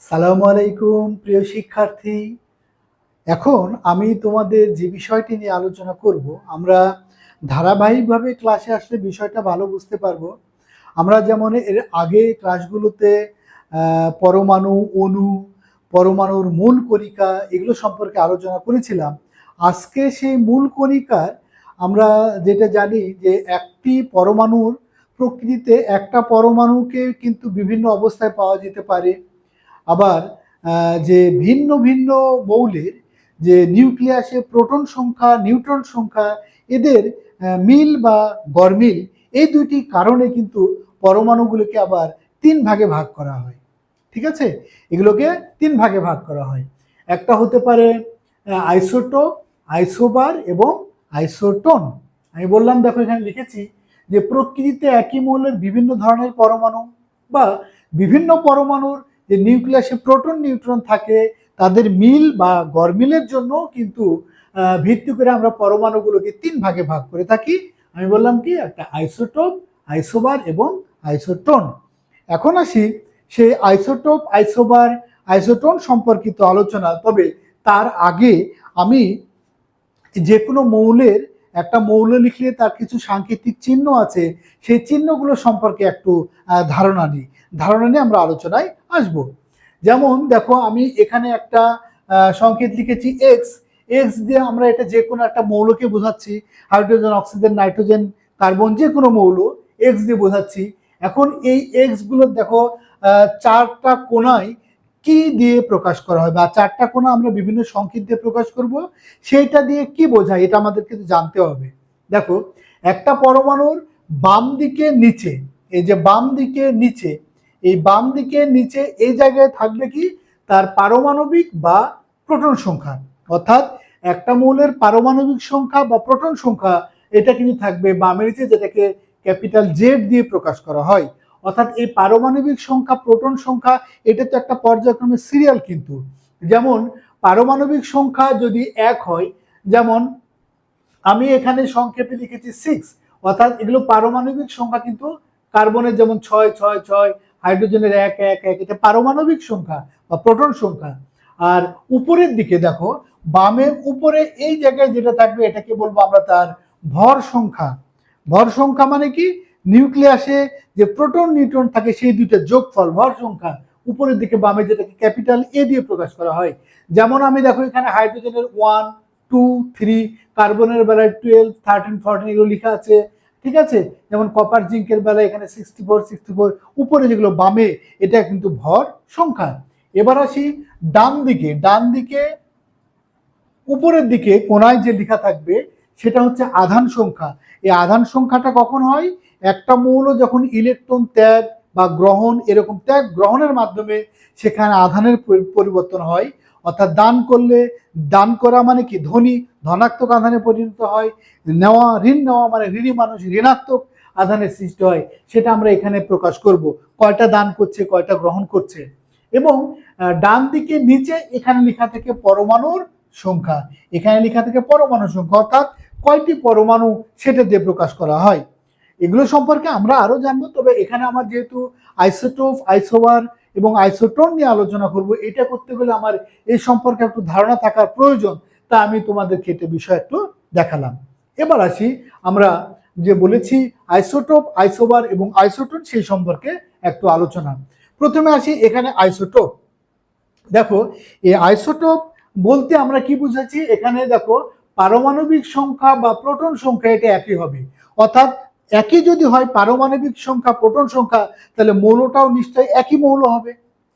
সালামু আলাইকুম প্রিয় শিক্ষার্থী। এখন আমি তোমাদের যে বিষয়টি নিয়ে আলোচনা করব, আমরা ধারাবাহিকভাবে ক্লাসে আসলে বিষয়টা ভালো বুঝতে পারবো। আমরা যেমন এর আগে ক্লাসগুলোতে পরমাণু, অণু, পরমাণুর মূল কণিকা এগুলো সম্পর্কে আলোচনা করেছিলাম। আজকে সেই মূল কণিকার আমরা যেটা জানি যে একটি পরমাণুর প্রকৃতিতে একটা পরমাণুকে কিন্তু বিভিন্ন অবস্থায় পাওয়া যেতে পারে। আবার যে ভিন্ন ভিন্ন মৌলের যে নিউক্লিয়াসে প্রোটন সংখ্যা, নিউট্রন সংখ্যা, এদের মিল বা গড়মিল, এই দুইটি কারণে কিন্তু পরমাণুগুলোকে আবার তিন ভাগে ভাগ করা হয়। ঠিক আছে, এগুলোকে তিন ভাগে ভাগ করা হয়। একটা হতে পারে আইসোটোপ, আইসোবার এবং আইসোটোন। আমি বললাম, দেখো এখানে লিখেছি যে প্রকৃতিতে একই মৌলের বিভিন্ন ধরনের পরমাণু বা বিভিন্ন পরমাণুর যে নিউক্লিয়াসে প্রোটন, নিউট্রন থাকে, তাদের মিল বা গড়মিলের জন্য কিন্তু ভিত্তি করে আমরা পরমাণুগুলোকে তিন ভাগে ভাগ করে থাকি। আমি বললাম কি, একটা আইসোটোপ, আইসোবার এবং আইসোটোন। এখন আসি সেই আইসোটোপ, আইসোবার, আইসোটোন সম্পর্কিত আলোচনা। তবে তার আগে আমি যে কোনো মৌলের একটা মৌল লিখলে তার কিছু সাংকেতিক চিহ্ন আছে, সেই চিহ্নগুলো সম্পর্কে একটু ধারণা নিয়ে আমরা আলোচনায় আসব। যেমন দেখো, আমি এখানে একটা সংকেত লিখেছি এক্স। এক্স দিয়ে আমরা এটা যে কোনো একটা মৌলকে বোঝাচ্ছি, হাইড্রোজেন, অক্সিজেন, নাইট্রোজেন, কার্বন, যে কোনো মৌল এক্স দিয়ে বোঝাচ্ছি। এখন এই এক্স গুলো দেখো চারটা কোণায় কি দিয়ে প্রকাশ করা হয়, বা চারটা কোণা আমরা বিভিন্ন সংকেত দিয়ে প্রকাশ করব, সেইটা দিয়ে কি বোঝায় এটা আমাদের কিন্তু জানতে হবে। দেখো, একটা পরমাণুর বাম দিকে নিচে, এই যে বাম দিকে নিচে, এই বাম দিকে নিচে এই জায়গায় থাকবে কি, তার পারমাণবিক বা প্রোটন সংখ্যা। অর্থাৎ একটা মৌলের পারমাণবিক সংখ্যা বা প্রোটন সংখ্যা, এটা কিন্তু থাকবে বামের নিচে, যেটাকে ক্যাপিটাল জেড দিয়ে প্রকাশ করা হয়। অর্থাৎ এই পারমাণবিক সংখ্যা, প্রোটন সংখ্যা, এটা তো একটা পর্যায়ক্রমে সিরিয়াল কিন্তু। যেমন পারমাণবিক সংখ্যা যদি এক হয়, যেমন আমি এখানে সংক্ষেপে লিখেছি 6, অর্থাৎ এগুলো পারমাণবিক সংখ্যা কিন্তু। কার্বনের যেমন 6 6 6, হাইড্রোজেনের 1 1 1, এটা পারমাণবিক সংখ্যা বা প্রোটন সংখ্যা। আর উপরের দিকে দেখো, বামের উপরে এই জায়গায় যেটা থাকবে, এটাকে বলবো আমরা তার ভর সংখ্যা। ভর সংখ্যা মানে কি, নিউক্লিয়াসে যে প্রোটন, নিউট্রন থাকে সেই দুইটা যোগফল, ভর সংখ্যা। উপরের দিকে বামে যেটাকে ক্যাপিটাল এ দিয়ে প্রকাশ করা হয়। যেমন আমি দেখো এখানে হাইড্রোজেনের 1 2 3, কার্বনের বেলায় 12 13 14 এগুলো লেখা আছে। ঠিক আছে, যেমন কপার, জিঙ্কের বেলায় এখানে 64 64, উপরে যেগুলো বামে, এটা কিন্তু ভর সংখ্যা। এবার আসি ডান দিকে। ডান দিকে উপরের দিকে কোনায় যে লেখা থাকবে, সেটা হচ্ছে আধান সংখ্যা। এই আধান সংখ্যাটা কখন হয়, একটা মৌল যখন ইলেকট্রন ত্যাগ বা গ্রহণ, এরকম ত্যাগ গ্রহণের মাধ্যমে সেখানে আধানের পরিবর্তন হয়। অর্থাৎ দান করলে, দান করা মানে কি, ধনী ধনাত্মক আধানে পরিণত হয়, নেওয়া, ঋণ নেওয়া মানে ঋণী মানুষ ঋণাত্মক আধানের সৃষ্টি হয়। সেটা আমরা এখানে প্রকাশ করব, কয়টা দান করছে, কয়টা গ্রহণ করছে। এবং ডান দিকে নিচে এখানে লেখা থেকে পরমাণুর সংখ্যা, এখানে লেখা থেকে পরমাণু সংখ্যা, অর্থাৎ কয়টি পরমাণু, সেটা দিয়ে প্রকাশ করা হয়। এগুলো সম্পর্কে আমরা আরো জানবো। তবে এখানে আমার যেহেতু আইসোটোপ, আইসোবার এবং আইসোটোন নিয়ে আলোচনা করব, এটা করতে গেলে আমার এই সম্পর্কে একটু ধারণা থাকার প্রয়োজন। তা আমি তোমাদেরকে এটা বিষয় একটু দেখালাম। এবার আসি, আমরা যে বলেছি আইসোটোপ, আইসোবার এবং আইসোটোন, সেই সম্পর্কে একটু আলোচনা। প্রথমে আসি এখানে আইসোটোপ। দেখো, এই আইসোটোপ বলতে আমরা কি বুঝাচ্ছি, এখানে দেখো পারমাণবিক সংখ্যা বা প্রোটন সংখ্যা এটা একই হবে। অর্থাৎ একই যদি হয় পারমাণবিক সংখ্যা, প্রোটন সংখ্যা, তাহলে মৌলটাও নিশ্চয়ই একই মৌল হবে।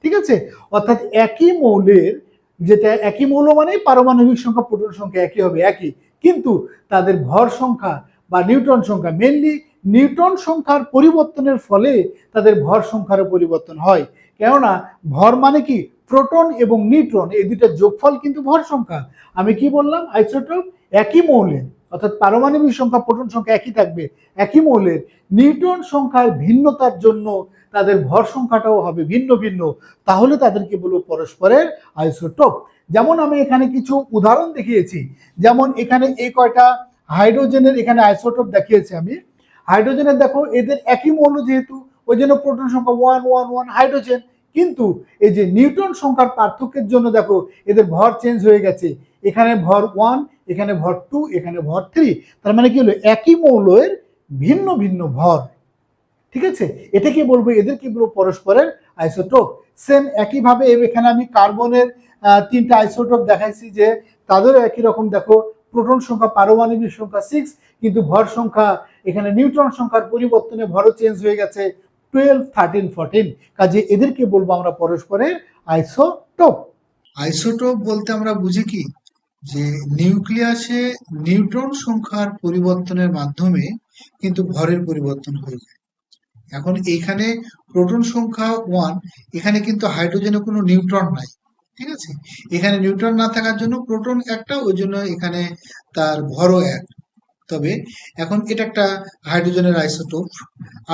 ঠিক আছে, অর্থাৎ একই মৌলের, যেটা একই মৌল মানে পারমাণবিক সংখ্যা, প্রোটন সংখ্যা একই হবে, একই, কিন্তু তাদের ভর সংখ্যা বা নিউট্রন সংখ্যা, মেনলি নিউট্রন সংখ্যার পরিবর্তনের ফলে তাদের ভর সংখ্যারও পরিবর্তন হয়। কেননা ভর মানে কি, প্রোটন এবং নিউট্রন, এই দুইটা যোগফল কিন্তু ভর সংখ্যা। আমি কি বললাম, আইসোটোপ একই মৌলের, অর্থাৎ পারমাণবিক সংখ্যা, প্রোটন সংখ্যা একই থাকবে, একই মৌলের, নিউট্রন সংখ্যার ভিন্নতার জন্য তাদের ভর সংখ্যাটাও হবে ভিন্ন ভিন্ন, তাহলে তাদেরকে বলবো পরস্পরের আইসোটোপ। যেমন আমি এখানে কিছু উদাহরণ দেখিয়েছি। যেমন এখানে এই কয়টা হাইড্রোজেনের এখানে আইসোটোপ দেখিয়েছি আমি। হাইড্রোজেনের দেখো, এদের একই মৌল যেহেতু, ওই জন্য প্রোটন সংখ্যা 1 1 1 হাইড্রোজেন, কিন্তু এই যে নিউটন সংখ্যার পার্থক্যের জন্য দেখো এদের ভর চেঞ্জ হয়ে গেছে, এখানে ভর 1, এখানে ভর 2, এখানে ভর 3। তার মানে কি হলো, একই মৌলের ভিন্ন ভিন্ন ভর। ঠিক আছে, এটাকে বলবো, এদের কি বলবো, পরস্পরের আইসোটোপ। সেম একইভাবে এখানে আমি কার্বনের 3টা আইসোটোপ দেখাইছি যে তাদেরও একই রকম। দেখো প্রোটন সংখ্যা, পারমাণবিক সংখ্যা 6, কিন্তু ভর সংখ্যা এখানে নিউট্রন সংখ্যার পরিবর্তনে ভরও চেঞ্জ হয়ে গেছে 12, 13, 14। কাজে এদেরকে বলবো আমরা পরস্পরের আইসোটোপ। আইসোটোপ বলতে আমরা বুঝি কি, যে নিউক্লিয়াসে নিউট্রন সংখ্যার পরিবর্তনের মাধ্যমে কিন্তু ভরের পরিবর্তন হয়ে যায়। এখন এইখানে প্রোটন সংখ্যা 1, এখানে কিন্তু হাইড্রোজেনে কোনো নিউট্রন নাই। ঠিক আছে, এখানে নিউট্রন না থাকার জন্য প্রোটন একটা, ওই জন্য এখানে তার ভরও এক। তবে এখন এটা একটা হাইড্রোজেনের আইসোটোপ।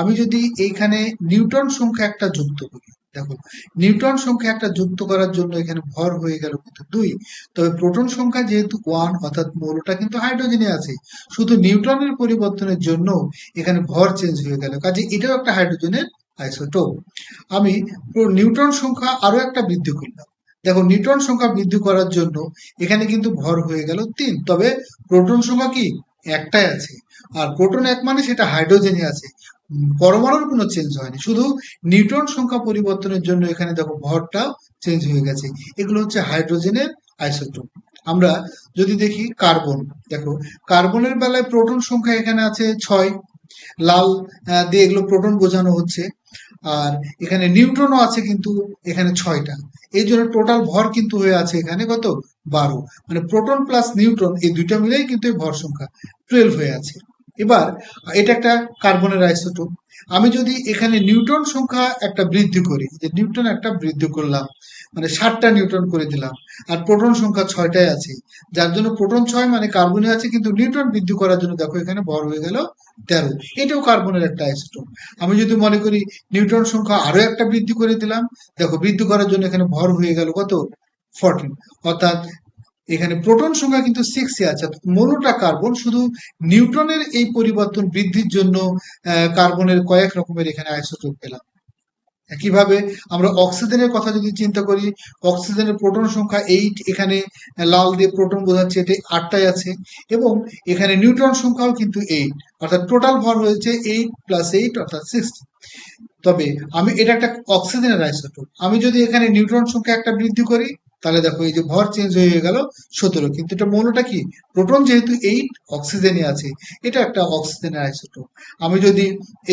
আমি যদি এইখানে নিউট্রন সংখ্যা একটা যুক্ত করি, দেখো নিউট্রন সংখ্যা একটা যুক্ত করার জন্য এখানে ভর হয়ে গেল কিন্তু 2। তবে প্রোটন সংখ্যা যেহেতু 1, অর্থাৎ মৌলটা কিন্তু হাইড্রোজেনে আছে, শুধু নিউট্রনের পরিবর্তনের জন্য এখানে ভর চেঞ্জ হয়ে গেল, কাজে এটাও একটা হাইড্রোজেনের আইসোটোপ। আমি নিউট্রন সংখ্যা আরো একটা বৃদ্ধি করলাম। দেখো নিউট্রন সংখ্যা বৃদ্ধি করার জন্য এখানে কিন্তু ভর হয়ে গেল 3। তবে প্রোটন সংখ্যা কি একটাই আছে, আর প্রোটন এক মানে সেটা হাইড্রোজেনে আছে, পরমাণুর কোনো চেঞ্জ হয়নি, শুধু নিউট্রন সংখ্যা পরিবর্তনের জন্য এখানে দেখো ভরটাও চেঞ্জ হয়ে গেছে। এগুলো হচ্ছে হাইড্রোজেনের আইসোটোপ। আমরা যদি দেখি কার্বন, দেখো কার্বনের বেলায় প্রোটন সংখ্যা এখানে আছে 6, লাল দিয়ে এগুলো প্রোটন বোঝানো হচ্ছে। আর এখানে নিউট্রনও আছে কিন্তু এখানে 6টা, এই জন্য টোটাল ভর কিন্তু হয়ে আছে এখানে কত, 12। মানে প্রোটন প্লাস নিউট্রন এই দুইটা মিলেই কিন্তু এই ভর সংখ্যা 12 হয়ে আছে। এবার এটা একটা কার্বনের আইসোটোপ। আমি যদি এখানে নিউট্রন সংখ্যা একটা বৃদ্ধি করি, যে নিউট্রন একটা বৃদ্ধি করলাম, মানে 7টা নিউট্রন করে দিলাম, আর প্রোটন সংখ্যা 6টাই আছে, যার জন্য প্রোটন 6 মানে কার্বনে আছে, কিন্তু নিউট্রন বৃদ্ধি করার জন্য দেখো এখানে ভর হয়ে গেল 13। এটাও কার্বনের একটা আইসোটোপ। আমি যদি মনে করি নিউট্রন সংখ্যা আরো একটা বৃদ্ধি করে দিলাম, দেখো বৃদ্ধি করার জন্য এখানে ভর হয়ে গেল কত, 14। অর্থাৎ এখানে প্রোটন সংখ্যা কিন্তু 6 আছে, মৌলটা কার্বন, শুধু নিউট্রনের এই পরিবর্তন বৃদ্ধির জন্য কার্বনের কয়েক রকমের এখানে আইসোটোপ পেলাম। একইভাবে আমরা অক্সিজেনের কথা যদি চিন্তা করি, অক্সিজেনের প্রোটন সংখ্যা 8, এখানে লাল দিয়ে প্রোটন বোঝাচ্ছে, এটা 8টাই আছে, এবং এখানে নিউট্রন সংখ্যাও কিন্তু 8, অর্থাৎ টোটাল ভর হয়েছে 8 + 8 অর্থাৎ 60। তবে আমি এটা একটা অক্সিজেনের আইসোটোপ, আমি যদি এখানে নিউট্রন সংখ্যা একটা বৃদ্ধি করি, তাহলে দেখো এই যে ভর চেঞ্জ হয়ে গেল 17, কিন্তু এটা মৌলটা কি, প্রোটন যেহেতু 8, অক্সিজেনে আছে, এটা একটা অক্সিজেনের আইসোটোপ। আমি যদি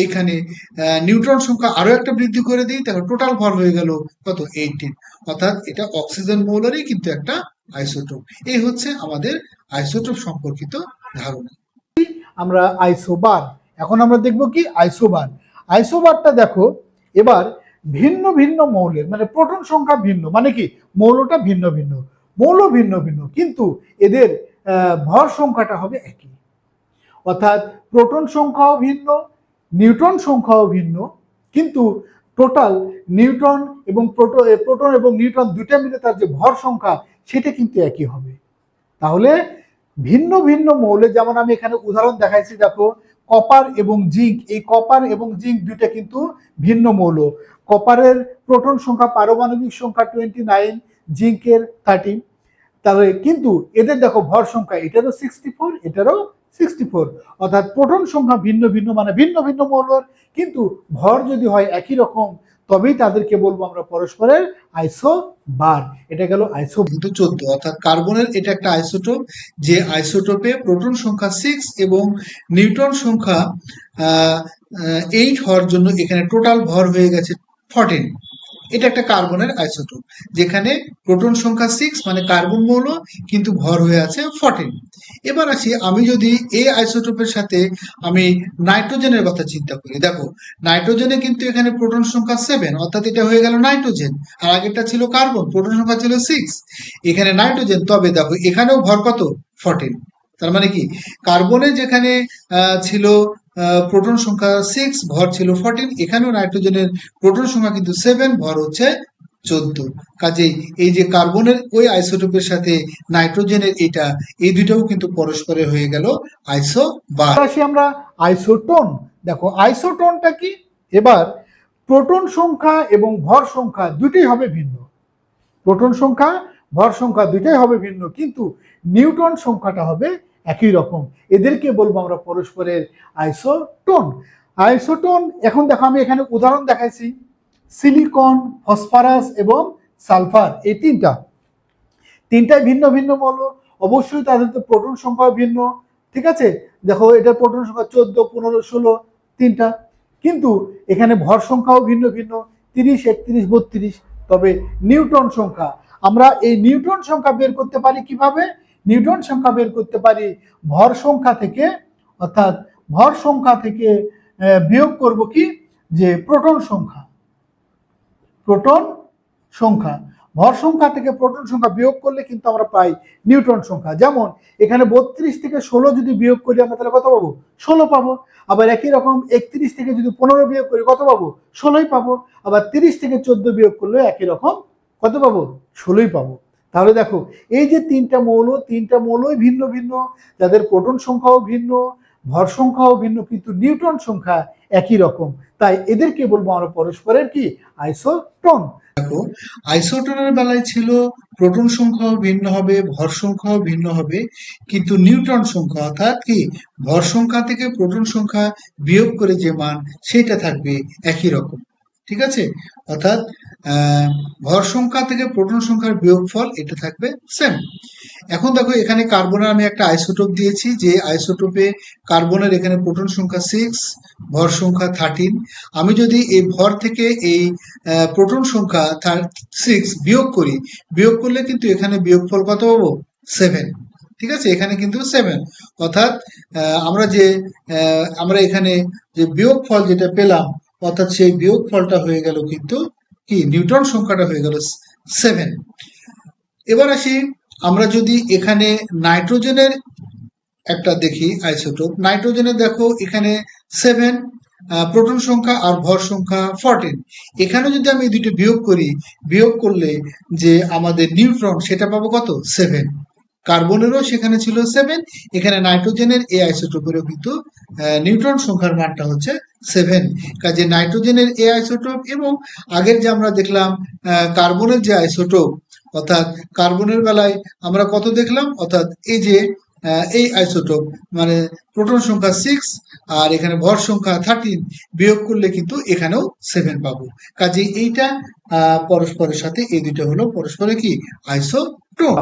এইখানে নিউট্রন সংখ্যা আরো একটা বৃদ্ধি করে দিই, তাহলে টোটাল ভর হয়ে গেল কত, 18। অর্থাৎ এটা অক্সিজেন মৌলেরই কিন্তু একটা আইসোটোপ। এই হচ্ছে আমাদের আইসোটোপ সম্পর্কিত ধারণা। আমরা আইসোবার। এখন আমরা দেখব কি আইসোবার। আইসোবারটা দেখো, এবার ভিন্ন ভিন্ন মৌলের, মানে প্রোটন সংখ্যা ভিন্ন, মানে কি মৌলটা ভিন্ন ভিন্ন, মৌল ভিন্ন ভিন্ন, কিন্তু এদের ভর সংখ্যাটা হবে একই। অর্থাৎ প্রোটন সংখ্যাও ভিন্ন, নিউট্রন সংখ্যাও ভিন্ন, কিন্তু টোটাল নিউট্রন এবং প্রোটন এবং নিউট্রন দুইটা মিলে তার যে ভর সংখ্যা সেটা কিন্তু একই হবে। তাহলে ভিন্ন ভিন্ন মৌলে, যেমন আমি এখানে উদাহরণ দেখাইছি, দেখো কপার এবং জিঙ্ক, এই কপার এবং জিঙ্ক দুইটা কিন্তু ভিন্ন মৌল। কপারের প্রোটন সংখ্যা, পারমাণবিক সংখ্যা 29, জিঙ্কের 13। তাহলে কিন্তু এদের দেখো ভর সংখ্যা, এটারও 64, এটারও 64। অর্থাৎ প্রোটন সংখ্যা ভিন্ন ভিন্ন, মানে ভিন্ন ভিন্ন মৌলের, কিন্তু ভর যদি হয় একই রকম, তবেই তাদেরকে বলবো আমরা পরস্পরের আইসোবার। এটা গেল আইসো। কিন্তু 14, অর্থাৎ কার্বনের এটা একটা আইসোটোপ, যে আইসোটোপে প্রোটন সংখ্যা 6 এবং নিউট্রন সংখ্যা 8 হওয়ার জন্য এখানে টোটাল ভর হয়ে গেছে 14। এটা একটা কার্বনের আইসোটোপ, যেখানে প্রোটন সংখ্যা 6 মানে কার্বন মৌল, কিন্তু ভর হয়ে আছে 14। এবার আসি, আমি যদি এই আইসোটোপের সাথে আমি নাইট্রোজেনের কথা চিন্তা করি, দেখো নাইট্রোজেনে কিন্তু এখানে প্রোটন সংখ্যা 7, অর্থাৎ এটা হয়ে গেল নাইট্রোজেন, আর আগেরটা ছিল কার্বন, প্রোটন সংখ্যা ছিল 6, এখানে নাইট্রোজেন, তবে দেখো এখানেও ভর কত, 14। তার মানে কি, কার্বনে যেখানে ছিল প্রোটন সংখ্যা 6, ভর ছিল 14, এখানেও নাইট্রোজেনের প্রোটন সংখ্যা কিন্তু 7, ভর হচ্ছে 14। কাজেই এই যে কার্বনের ওই আইসোটোপের সাথে নাইট্রোজেনের এটা, এই দুইটাও কিন্তু পরস্পরের হয়ে গেল আইসোবার। আসি আমরা আইসোটোন। দেখো আইসোটোনটা কি, এবার প্রোটন সংখ্যা এবং ভর সংখ্যা দুটোই হবে ভিন্ন। প্রোটন সংখ্যা ভর সংখ্যা দুটাই হবে ভিন্ন, কিন্তু নিউট্রন সংখ্যাটা হবে একই রকম। এদেরকে বলবো আমরা পরস্পরের আইসোটোন। আইসোটোন, এখন দেখো আমি এখানে উদাহরণ দেখাইছি, সিলিকন, ফসফরাস এবং সালফার, এই তিনটাই ভিন্ন ভিন্ন মৌল। অবশ্যই তাদের তো প্রোটন সংখ্যা ভিন্ন, ঠিক আছে। দেখো এটার প্রোটন সংখ্যা 14, 15, 16 তিনটা, কিন্তু এখানে ভর সংখ্যাও ভিন্ন ভিন্ন, 30, 31, 32। তবে নিউট্রন সংখ্যা, আমরা এই নিউট্রন সংখ্যা বের করতে পারি কিভাবে? নিউট্রন সংখ্যা বের করতে পারি ভর সংখ্যা থেকে, অর্থাৎ ভর সংখ্যা থেকে বিয়োগ করব কি, যে প্রোটন সংখ্যা। প্রোটন সংখ্যা, ভর সংখ্যা থেকে প্রোটন সংখ্যা বিয়োগ করলে কিন্তু আমরা পাই নিউট্রন সংখ্যা। যেমন এখানে 32 থেকে 16 যদি বিয়োগ করি আমরা তাহলে কত পাবো? 16 পাবো। আবার একই রকম 31 থেকে যদি 15 বিয়োগ করি কত পাবো? 16ই পাবো। আবার 30 থেকে 14 বিয়োগ করলে একই রকম কত পাবো? 16ই পাবো। তাহলে দেখো এই যে তিনটা মৌলই ভিন্ন ভিন্ন, যাদের প্রোটন সংখ্যাও ভিন্ন, ভর সংখ্যাও ভিন্ন, কিন্তু নিউট্রন সংখ্যা একই রকম। তাই এদেরকে বলবো আমরা পরস্পরের কি? আইসোটোন। দেখো, আইসোটোনের বেলায় ছিল প্রোটন সংখ্যাও ভিন্ন হবে, ভর সংখ্যাও ভিন্ন হবে, কিন্তু নিউট্রন সংখ্যা অর্থাৎ কি ভর সংখ্যা থেকে প্রোটন সংখ্যা বিয়োগ করে যে মান সেটা থাকবে একই রকম, ঠিক আছে। অর্থাৎ ভর সংখ্যা থেকে প্রোটন সংখ্যার বিয়োগফল এটা থাকবে সেম। এখন দেখো এখানে কার্বনের আমি একটা আইসোটোপ দিয়েছি, যে আইসোটোপে কার্বনের এখানে প্রোটন সংখ্যা 6, ভর সংখ্যা 13। আমি যদি এই ভর থেকে এই প্রোটন সংখ্যা 6 বিয়োগ করি, বিয়োগ করলে কিন্তু এখানে বিয়োগফল কত পাবো? 7, ঠিক আছে। এখানে কিন্তু 7, অর্থাৎ আমরা এখানে যে বিয়োগফল যেটা পেলাম, অর্থাৎ সেই বিয়োগফলটা হয়ে গেল কিন্তু কি নিউট্রন সংখ্যাটা হয়ে গেল 7। এবার আসি, আমরা যদি এখানে নাইট্রোজেনের একটা দেখি আইসোটোপ, নাইট্রোজেনের দেখো এখানে 7 প্রোটন সংখ্যা আর ভর সংখ্যা 14। এখানে যদি আমি এই দুটো বিয়োগ করি, বিয়োগ করলে যে আমাদের নিউট্রন সেটা পাবো কত? 7। কার্বনেরও সেখানে ছিল 7, এখানে নাইট্রোজেনের এই আইসোটোপেরও কিন্তু নিউট্রন সংখ্যার মানটা হচ্ছে 7। কাজে নাইট্রোজেনের এই আইসোটোপ এবং আগের যে আমরা দেখলাম কার্বনের যে আইসোটোপ, অর্থাৎ কার্বনের বেলায় আমরা কত দেখলাম, অর্থাৎ এই যে এই আইসোটোপ মানে প্রোটন সংখ্যা 6 আর এখানে ভর সংখ্যা 13, বিয়োগ করলে কিন্তু এখানেও 7 পাবো। কাজে এইটা পরস্পরের সাথে, এই দুটো হলো পরস্পরের কি আইসোটোপ।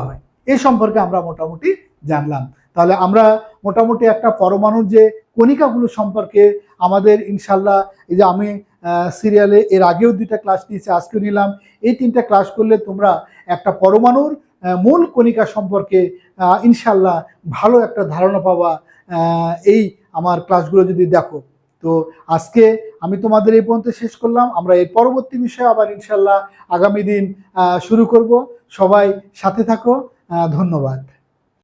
এই সম্পর্কে আমরা মোটামুটি জানলাম। তাহলে আমরা মোটামুটি একটা পরমাণুর যে কণিকাগুলো সম্পর্কে আমাদের ইনশাল্লাহ, এই যে আমি সিরিয়ালে এর আগেও 2টা ক্লাস নিয়েছি, আজকে নিলাম, এই 3টা ক্লাস করলে তোমরা একটা পরমাণুর মূল কণিকা সম্পর্কে ইনশাল্লাহ ভালো একটা ধারণা পাবা এই আমার ক্লাসগুলো যদি দেখো। তো আজকে আমি তোমাদের এই পর্যন্ত শেষ করলাম। আমরা এর পরবর্তী বিষয়ে আবার ইনশাল্লাহ আগামী দিন শুরু করব। সবাই সাথে থাকো। ধন্যবাদ।